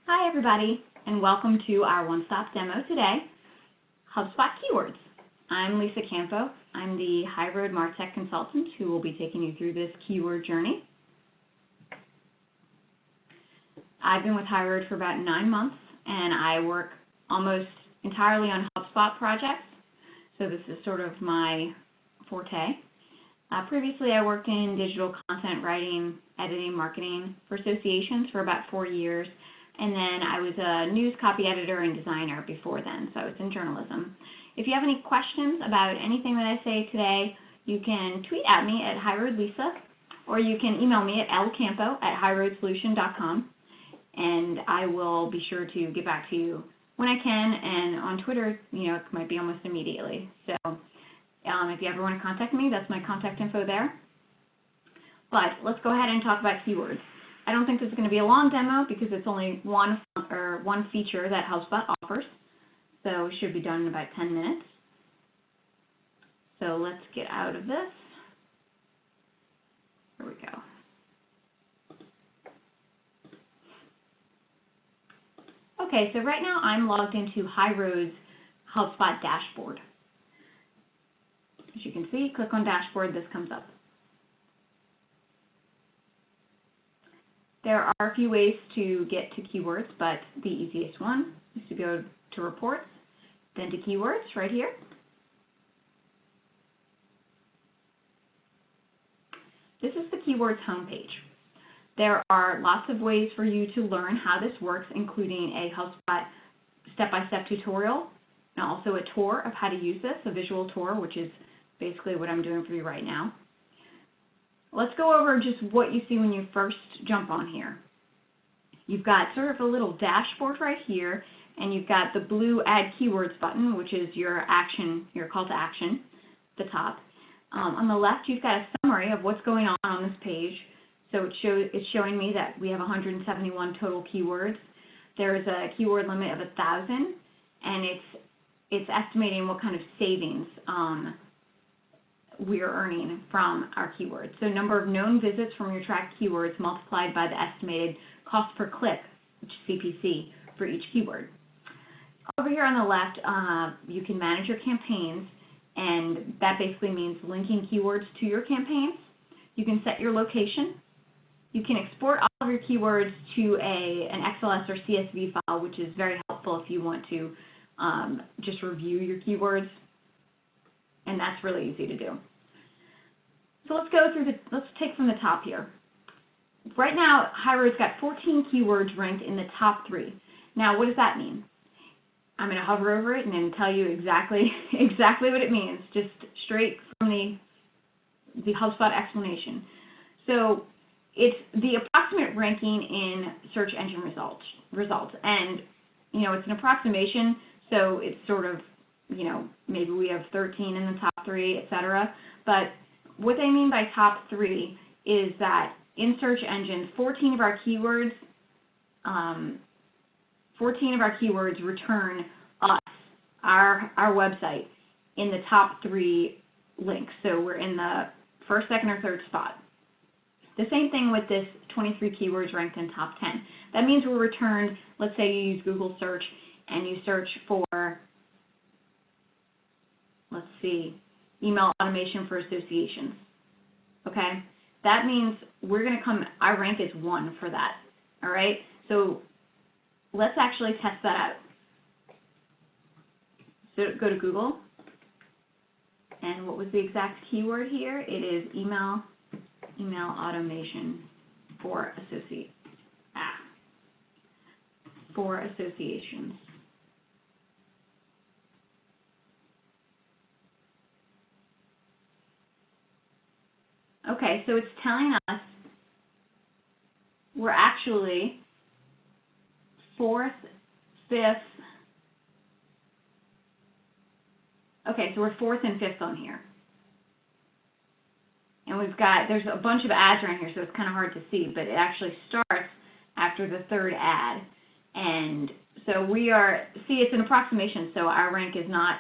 Hi everybody, and welcome to our one-stop demo today, HubSpot Keywords. I'm Lisa Campo. I'm the HighRoad MarTech consultant who will be taking you through this keyword journey. I've been with HighRoad for about 9 months, and I work almost entirely on HubSpot projects, so this is sort of my forte. Previously, I worked in digital content writing, editing, marketing for associations for about 4 years. And then I was a news copy editor and designer before then, so I was in journalism. If you have any questions about anything that I say today, you can tweet at me at HighRoadLisa, or you can email me at lcampo@highroadsolution.com, and I will be sure to get back to you when I can. And on Twitter, it might be almost immediately. So if you ever want to contact me, that's my contact info there. But let's go ahead and talk about keywords. I don't think this is going to be a long demo because it's only one feature that HubSpot offers, so it should be done in about 10 minutes. So let's get out of this. Here we go. Okay, so right now I'm logged into HighRoad's HubSpot dashboard. As you can see, click on dashboard, this comes up. There are a few ways to get to keywords, but the easiest one is to go to reports, then to keywords right here. This is the keywords homepage. There are lots of ways for you to learn how this works, including a HubSpot step-by-step tutorial and also a tour of how to use this, a visual tour, which is basically what I'm doing for you right now. Let's go over just what you see when you first jump on here. You've got sort of a little dashboard right here, and you've got the blue Add Keywords button, which is your action, your call to action at the top. On the left, you've got a summary of what's going on this page. So it's showing me that we have 171 total keywords. There's a keyword limit of 1,000, and it's estimating what kind of savings we are earning from our keywords. So number of known visits from your tracked keywords multiplied by the estimated cost per click, which is CPC, for each keyword. Over here on the left, you can manage your campaigns, and that basically means linking keywords to your campaigns. You can set your location. You can export all of your keywords to an XLS or CSV file, which is very helpful if you want to just review your keywords. And that's really easy to do. So let's go through let's take from the top here. Right now, HighRoad's got 14 keywords ranked in the top 3. Now, what does that mean? I'm going to hover over it and then tell you exactly what it means, just straight from the HubSpot explanation. So it's the approximate ranking in search engine results. And, it's an approximation, so it's sort of, maybe we have 13 in the top 3, etc. But what they mean by top 3 is that in search engines, 14 of our keywords return us, our website, in the top 3 links. So we're in the first, second, or third spot. The same thing with this 23 keywords ranked in top 10. That means we're returned, let's say you use Google search and you search for, let's see, email automation for associations, okay? That means we're going to our rank is 1 for that, all right? So let's actually test that out. So go to Google, and what was the exact keyword here? It is email automation for associations. Okay, so it's telling us we're actually 4th, 5th. Okay, so we're 4th and 5th on here. And there's a bunch of ads around here, so it's kind of hard to see, but it actually starts after the 3rd ad. And so it's an approximation, so our rank is not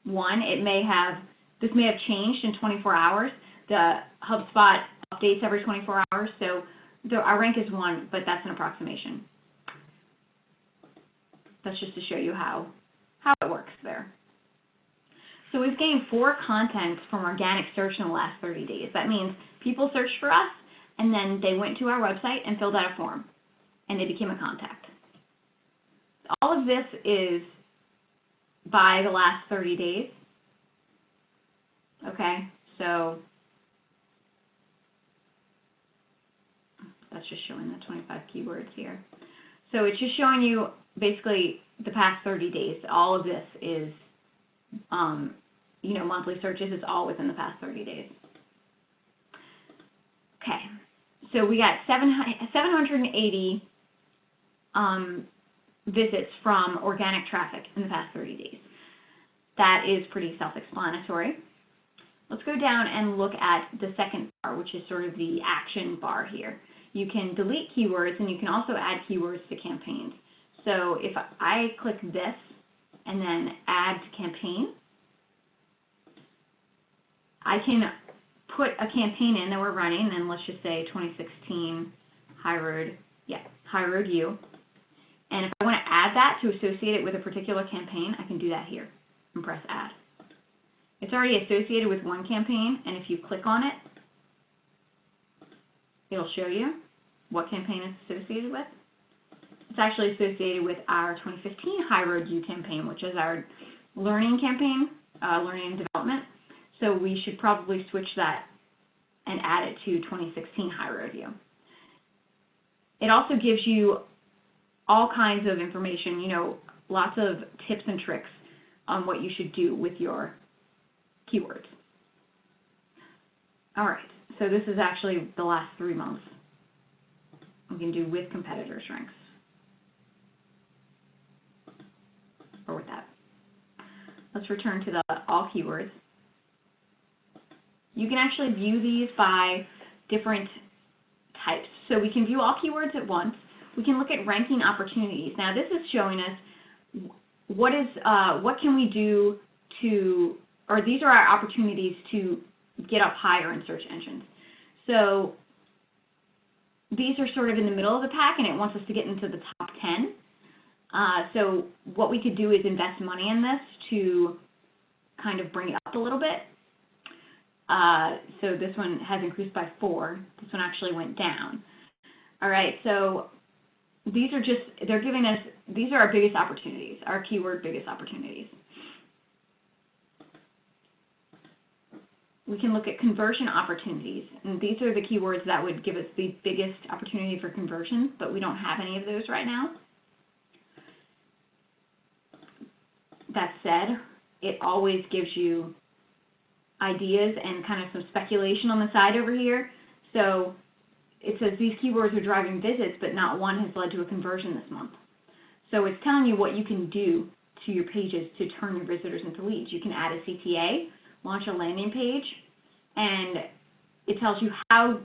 1. This may have changed in 24 hours. The HubSpot updates every 24 hours, so our rank is 1, but that's an approximation. That's just to show you how it works there. So we've gained 4 contents from organic search in the last 30 days. That means people searched for us, and then they went to our website and filled out a form, and they became a contact. All of this is by the last 30 days. Okay, so that's just showing the 25 keywords here. So it's just showing you basically the past 30 days. All of this is, you know, monthly searches. It's all within the past 30 days. Okay, so we got 780 visits from organic traffic in the past 30 days. That is pretty self-explanatory. Let's go down and look at the second bar, which is sort of the action bar here. You can delete keywords, and you can also add keywords to campaigns. So if I click this and then add to campaign, I can put a campaign in that we're running, and let's just say 2016 HighRoad, HighRoad U. And if I want to add that to associate it with a particular campaign, I can do that here and press add. It's already associated with one campaign, and if you click on it, it'll show you what campaign it's associated with. It's actually associated with our 2015 HighRoad U campaign, which is our learning campaign, learning and development. So we should probably switch that and add it to 2016 HighRoad U. It also gives you all kinds of information, you know, lots of tips and tricks on what you should do with your keywords. All right, so this is actually the last 3 months. We can do with competitor strengths, or with that. Let's return to the all keywords. You can actually view these by different types. So we can view all keywords at once. We can look at ranking opportunities. Now this is showing us what can we do to, or these are our opportunities to get up higher in search engines. So these are sort of in the middle of the pack, and it wants us to get into the top 10. So what we could do is invest money in this to kind of bring it up a little bit. So this one has increased by 4. This one actually went down. All right, so these are just, they're giving us, these are our biggest opportunities, our keyword biggest opportunities. We can look at conversion opportunities, and these are the keywords that would give us the biggest opportunity for conversion, but we don't have any of those right now. That said, it always gives you ideas and kind of some speculation on the side over here. So it says these keywords are driving visits, but not one has led to a conversion this month. So it's telling you what you can do to your pages to turn your visitors into leads. You can add a CTA, launch a landing page, and it tells you how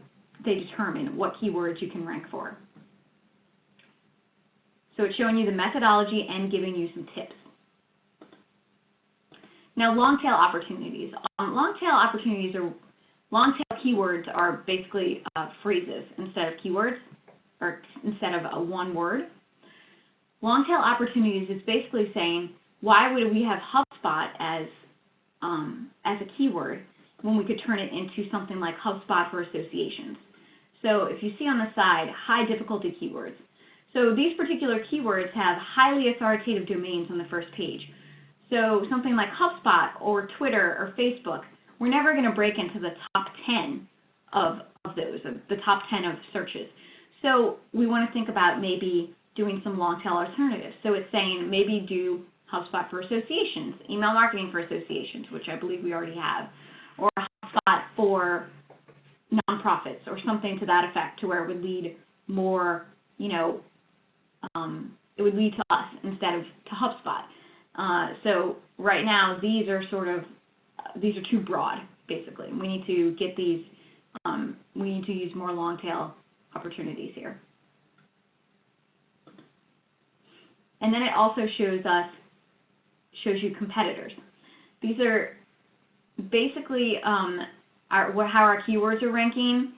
they determine what keywords you can rank for. So it's showing you the methodology and giving you some tips. Now, long-tail opportunities. Long-tail keywords are basically phrases instead of keywords, or instead of one word. Long-tail opportunities is basically saying, why would we have HubSpot as a keyword when we could turn it into something like HubSpot for associations? So if you see on the side, high difficulty keywords. So these particular keywords have highly authoritative domains on the first page. So something like HubSpot or Twitter or Facebook, we're never going to break into the top 10 of those, the top 10 of searches. So we want to think about maybe doing some long-tail alternatives. So it's saying maybe do HubSpot for associations, email marketing for associations, which I believe we already have, or HubSpot for nonprofits or something to that effect, to where it would lead more, you know, it would lead to us instead of to HubSpot. So right now, these are too broad, basically. We need to get these, we need to use more long tail opportunities here. And then it also shows you competitors. These are basically how our keywords are ranking.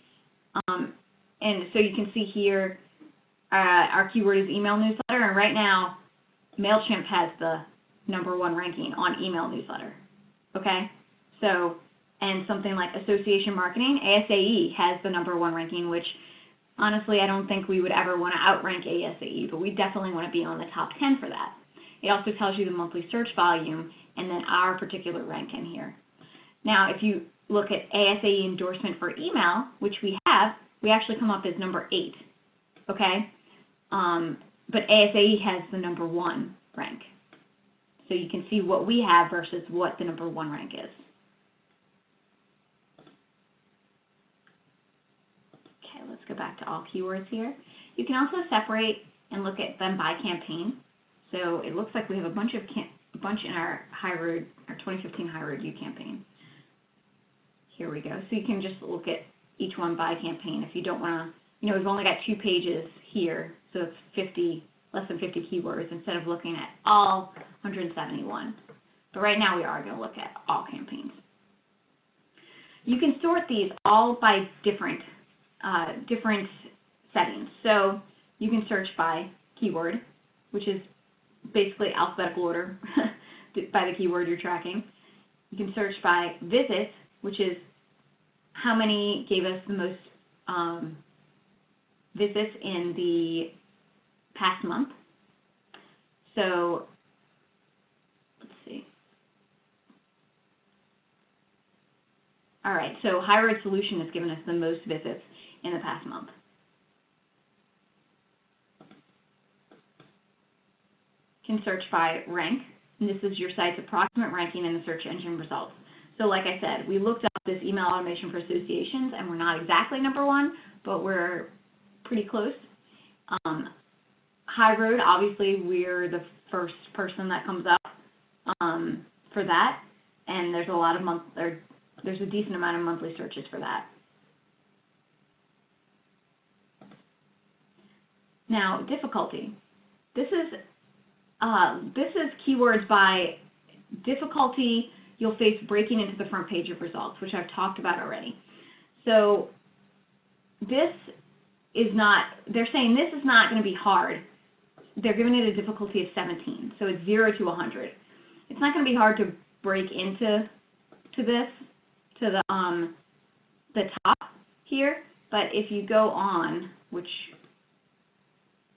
And so you can see here, our keyword is email newsletter, and right now, MailChimp has the #1 ranking on email newsletter, okay? So, and something like association marketing, ASAE has the #1 ranking, which honestly I don't think we would ever want to outrank ASAE, but we definitely want to be on the top 10 for that. It also tells you the monthly search volume and then our particular rank in here. Now, if you look at ASAE endorsement for email, which we have, we actually come up as #8, okay? But ASAE has the #1 rank. So you can see what we have versus what the #1 rank is. Okay, let's go back to all keywords here. You can also separate and look at them by campaign. So it looks like we have a bunch in our HighRoad, our 2015 HighRoad U campaign. Here we go. So you can just look at each one by campaign if you don't want to, we've only got 2 pages here, so it's less than 50 keywords instead of looking at all 171. But right now we are going to look at all campaigns. You can sort these all by different settings. So you can search by keyword, which is basically alphabetical order by the keyword you're tracking. You can search by visits, which is how many gave us the most visits in the past month. So let's see. All right, so HighRoad Solution has given us the most visits in the past month. You can search by rank, and this is your site's approximate ranking in the search engine results. So like I said, we looked up this email automation for associations, and we're not exactly #1, but we're pretty close. HighRoad, obviously, we're the first person that comes up for that, and there's a decent amount of monthly searches for that. Now, difficulty. This is keywords by difficulty you'll face breaking into the front page of results, which I've talked about already. So this is not, they're saying this is not going to be hard. They're giving it a difficulty of 17, so it's 0 to 100. It's not going to be hard to break into the top here, but if you go on, which,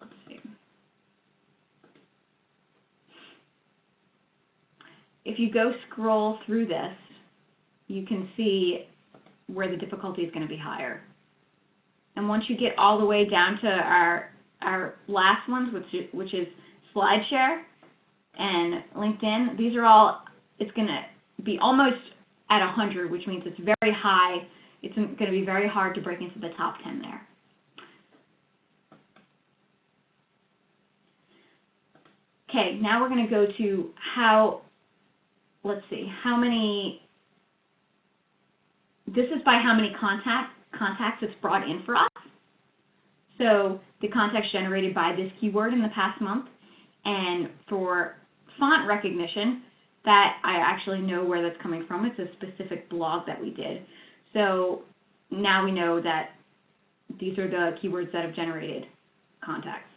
let's see. If you go scroll through this, you can see where the difficulty is going to be higher. And once you get all the way down to our last ones, which is SlideShare and LinkedIn, these are all, it's going to be almost at 100, which means it's very high. It's going to be very hard to break into the top 10 there. Okay, now we're going to go to how, let's see, how many, this is by how many contacts it's brought in for us. So the contacts generated by this keyword in the past month. And for font recognition, that I actually know where that's coming from. It's a specific blog that we did. So now we know that these are the keywords that have generated contacts.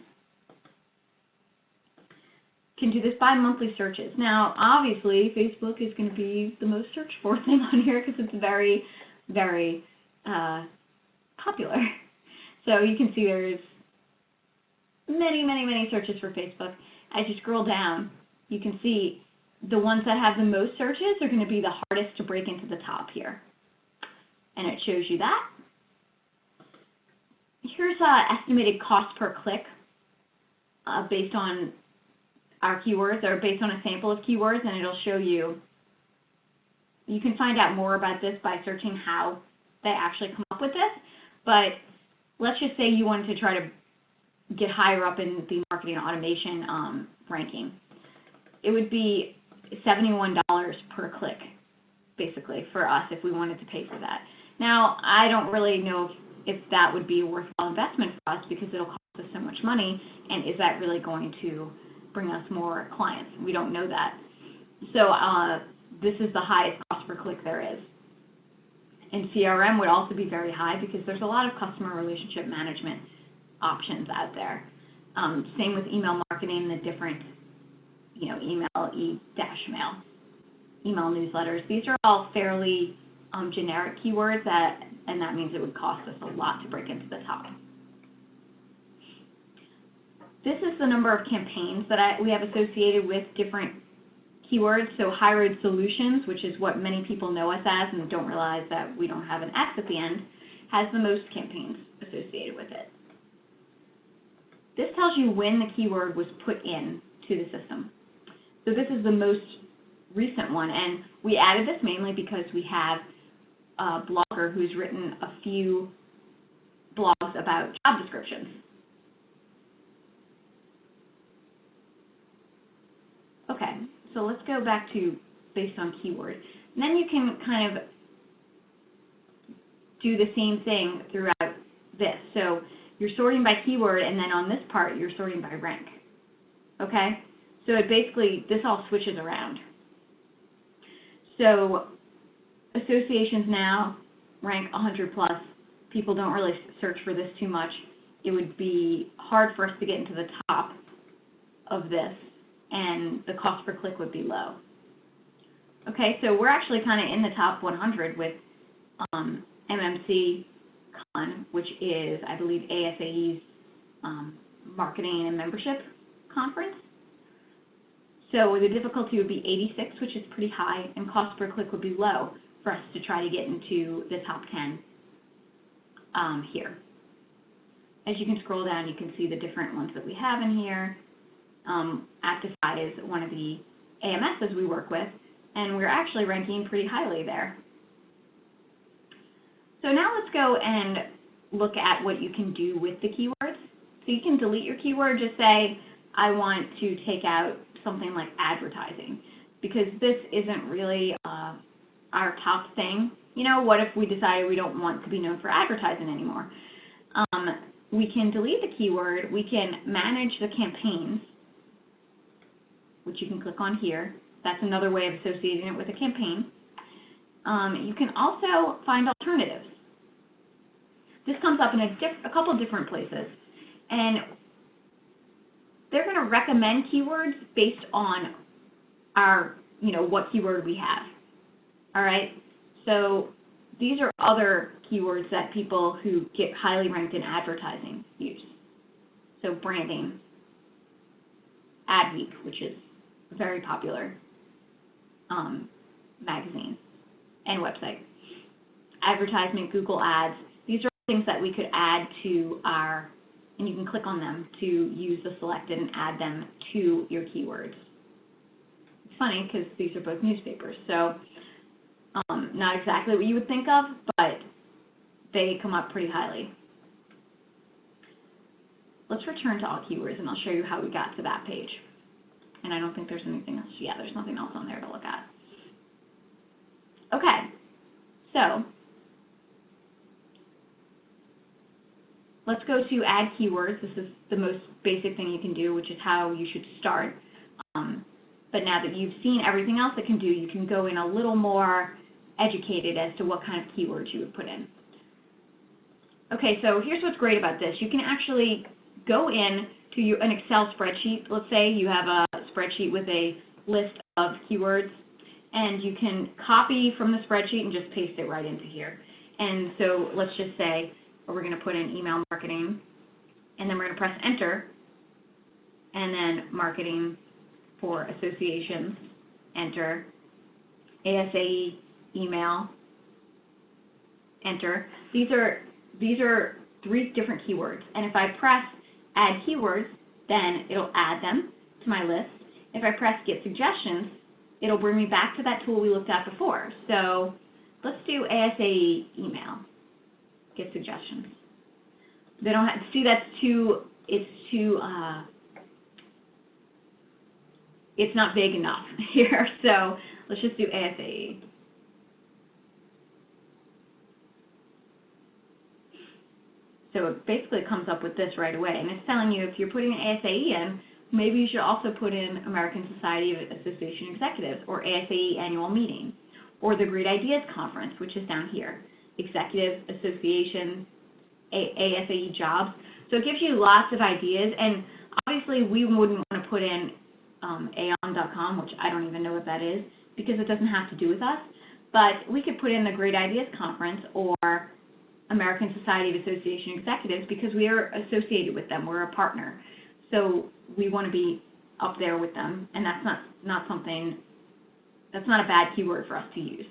Can do this by monthly searches. Now, obviously, Facebook is going to be the most searched for thing on here because it's very, very popular. So you can see there's many, many, many searches for Facebook. As you scroll down, you can see the ones that have the most searches are going to be the hardest to break into the top here. And it shows you that. Here's estimated cost per click based on our keywords, or based on a sample of keywords, and it'll show you. You can find out more about this by searching how they actually come up with this. But let's just say you wanted to try to get higher up in the marketing automation ranking. It would be $71 per click, basically, for us if we wanted to pay for that. Now, I don't really know if that would be a worthwhile investment for us because it'll cost us so much money, and is that really going to bring us more clients? We don't know that. So this is the highest cost per click there is. And CRM would also be very high because there's a lot of customer relationship management options out there. Same with email marketing, the different email, e-mail, email newsletters. These are all fairly generic keywords and that means it would cost us a lot to break into the top. This is the number of campaigns that we have associated with different keywords. So HighRoad Solutions, which is what many people know us as and don't realize that we don't have an X at the end, has the most campaigns associated with it. This tells you when the keyword was put in to the system. So this is the most recent one, and we added this mainly because we have a blogger who's written a few blogs about job descriptions. Okay, so let's go back to based on keyword. And then you can kind of do the same thing throughout this. So you're sorting by keyword, and then on this part, you're sorting by rank. Okay? So it basically, this all switches around. So associations now rank 100 plus. People don't really search for this too much. It would be hard for us to get into the top of this, and the cost per click would be low. Okay, so we're actually kind of in the top 100 with MMC Con, which is, I believe, ASAE's marketing and membership conference. So the difficulty would be 86, which is pretty high, and cost per click would be low for us to try to get into the top 10 here. As you can scroll down, you can see the different ones that we have in here. Actify is one of the AMSs we work with, and we're actually ranking pretty highly there. So now let's go and look at what you can do with the keywords. So you can delete your keyword, just say, I want to take out something like advertising, because this isn't really our top thing. You know, what if we decided we don't want to be known for advertising anymore? We can delete the keyword, we can manage the campaigns, which you can click on here. That's another way of associating it with a campaign. You can also find alternatives. This comes up in a couple different places, and they're going to recommend keywords based on our, what keyword we have. All right, so these are other keywords that people who get highly ranked in advertising use. So branding, Adweek, which is a very popular magazine and website. Advertisement, Google Ads, these are things that we could add to our, and you can click on them to use the selected and add them to your keywords. It's funny because these are both newspapers, so not exactly what you would think of, but they come up pretty highly. Let's return to all keywords, and I'll show you how we got to that page. And I don't think there's anything else. Yeah, there's nothing else on there to look at. Okay, so let's go to add keywords. This is the most basic thing you can do, which is how you should start. But now that you've seen everything else it can do, you can go in a little more educated as to what kind of keywords you would put in. Okay, so here's what's great about this. You can actually go in to an Excel spreadsheet. Let's say you have a spreadsheet with a list of keywords, and you can copy from the spreadsheet and just paste it right into here. And so let's just say we're going to put in email marketing, and then we're going to press enter, and then marketing for associations, enter, ASAE email, enter. These are 3 different keywords, and if I press add keywords, then it'll add them to my list. If I press get suggestions, it'll bring me back to that tool we looked at before. So let's do ASAE email, get suggestions. They don't have, see, that's too, it's not big enough here, so let's just do ASAE. So it basically comes up with this right away, and it's telling you if you're putting an ASAE in, maybe you should also put in American Society of Association Executives, or ASAE Annual Meeting, or the Great Ideas Conference, which is down here, Executive Association, ASAE Jobs. So it gives you lots of ideas, and obviously we wouldn't want to put in aon.com, which I don't even know what that is because it doesn't have to do with us, but we could put in the Great Ideas Conference or American Society of Association Executives because we are associated with them. We're a partner. So we want to be up there with them, and that's not a bad keyword for us to use.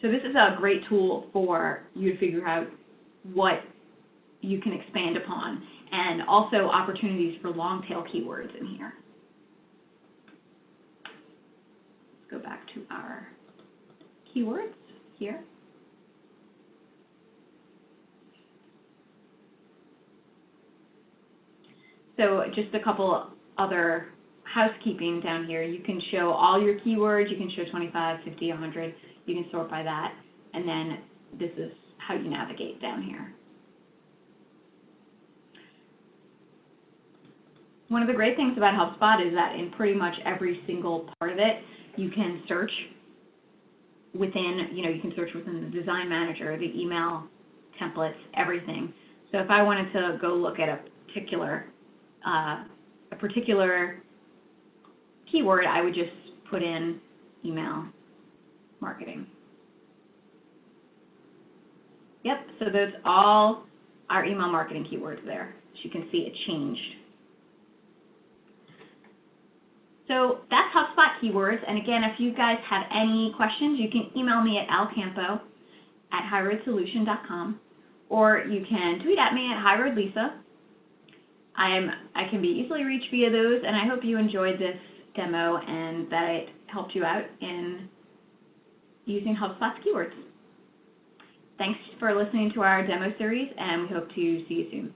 So this is a great tool for you to figure out what you can expand upon, and also opportunities for long tail keywords in here. Let's go back to our keywords here. So just a couple other housekeeping down here. You can show all your keywords. You can show 25, 50, 100. You can sort by that. And then this is how you navigate down here. One of the great things about HubSpot is that in pretty much every single part of it, you can search within, you can search within the design manager, the email templates, everything. So if I wanted to go look at a particular keyword, I would just put in email marketing. Yep, so those all our email marketing keywords there. As you can see, it changed. So that's HubSpot keywords. And again, if you guys have any questions, you can email me at alcampo@highroadsolution.com, or you can tweet at me at HighRoadLisa. I can be easily reached via those, and I hope you enjoyed this demo and that it helped you out in using HubSpot's keywords. Thanks for listening to our demo series, and we hope to see you soon.